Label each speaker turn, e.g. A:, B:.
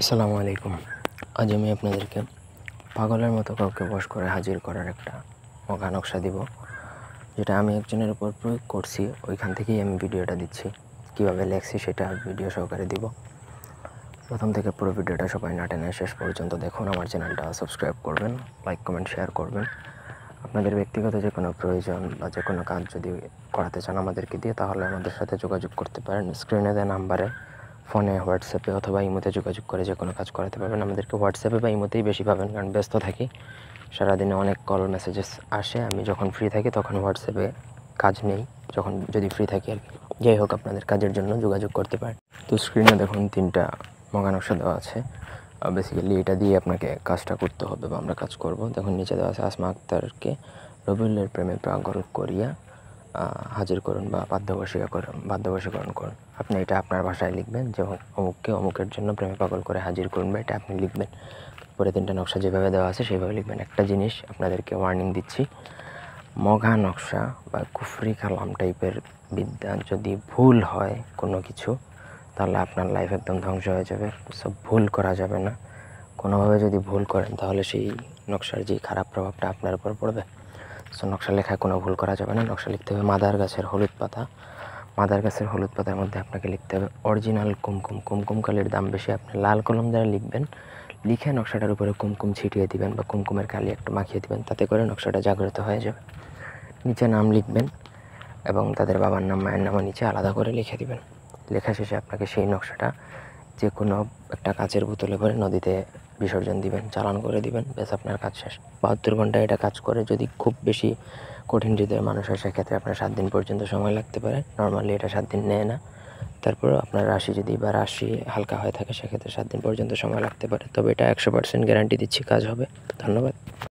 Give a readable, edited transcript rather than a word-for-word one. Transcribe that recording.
A: আসসালামু আলাইকুম। আজ আমি আপনাদেরকে পাগলের মতো কাউকে বশ করে হাজির করার একটা মগা নকশা দিব, যেটা আমি একজনের উপর প্রয়োগ করছি। ওইখান থেকেই আমি ভিডিওটা দিচ্ছি। কীভাবে লেখছি সেটা ভিডিও সহকারে দিব। প্রথম থেকে পুরো ভিডিওটা সবাই না টেনে শেষ পর্যন্ত দেখুন। আমার চ্যানেলটা সাবস্ক্রাইব করবেন, লাইক কমেন্ট শেয়ার করবেন। আপনাদের ব্যক্তিগত যে কোনো প্রয়োজন বা যে কোনো কাজ যদি করাতে চান আমাদেরকে দিয়ে, তাহলে আমাদের সাথে যোগাযোগ করতে পারেন। স্ক্রিনে দেওয়া নাম্বারে ফোনে, হোয়াটসঅ্যাপে অথবা ইমোতে যোগাযোগ করে যে কোনো কাজ করাতে পারবেন। আমাদেরকে হোয়াটসঅ্যাপে বা ইমোতেই বেশি পাবেন, কারণ ব্যস্ত থাকি, সারাদিনে অনেক কল মেসেজেস আসে। আমি যখন ফ্রি থাকি তখন হোয়াটসঅ্যাপে কাজ নেই, যখন যদি ফ্রি থাকি আর কি। যাই হোক, আপনাদের কাজের জন্য যোগাযোগ করতে পারেন। তো স্ক্রিনে দেখুন 3টা মগা নকশা দেওয়া আছে। বেসিক্যালি এটা দিয়ে আপনাকে কাজটা করতে হবে বা আমরা কাজ করব। দেখুন নিচে দেওয়া আছে, আসমা আক্তারকে রবিউলের প্রেমে পাগল করিয়া হাজির করুন বা বাধ্যবশীকরণ করুন। আপনি এটা আপনার ভাষায় লিখবেন যে অমুককে অমুকের জন্য প্রেমে পাগল করে হাজির করুন, বা এটা আপনি লিখবেন। পরে 3টা নকশা যেভাবে দেওয়া আছে সেইভাবে লিখবেন। একটা জিনিস আপনাদেরকে ওয়ার্নিং দিচ্ছি, মগা নকশা বা কুফরি কালাম টাইপের বিদ্যা যদি ভুল হয় কোনো কিছু, তাহলে আপনার লাইফ একদম ধ্বংস হয়ে যাবে। সব ভুল করা যাবে না। কোনোভাবে যদি ভুল করেন তাহলে সেই নকশার যে খারাপ প্রভাবটা আপনার উপর পড়বে। সো নকশা লেখায় কোনো ভুল করা যাবে না। নকশা লিখতে হবে মাদার গাছের হলুদ পাতা। মাদার গাছের হলুদ পাতার মধ্যে আপনাকে লিখতে হবে অরিজিনাল কুমকুম। কুমকুম কালির দাম বেশি, আপনি লাল কলম দ্বারা লিখবেন। লিখে নকশাটার উপরে কুমকুম ছিটিয়ে দিবেন বা কুমকুমের কালি একটু মাখিয়ে দিবেন, তাতে করে নকশাটা জাগ্রত হয়ে যাবে। নিচে নাম লিখবেন এবং তাদের বাবার নাম, মায়ের নামও নিচে আলাদা করে লিখে দিবেন। লেখা শেষে আপনাকে সেই নকশাটা যে কোনো একটা কাচের বোতলে করে নদীতে বিসর্জন দিবেন, চালান করে দিবেন, ব্যাস আপনার কাজ শেষ। 72 ঘন্টা এটা কাজ করে। যদি খুব বেশি কঠিন হৃদয়ের মানুষ হয় সেক্ষেত্রে আপনার 7 দিন পর্যন্ত সময় লাগতে পারে। নর্মালি এটা 7 দিন নেয় না। তারপরেও আপনার রাশি যদি বা রাশি হালকা হয়ে থাকে সেক্ষেত্রে 7 দিন পর্যন্ত সময় লাগতে পারে। তবে এটা 100% গ্যারান্টি দিচ্ছি কাজ হবে। ধন্যবাদ।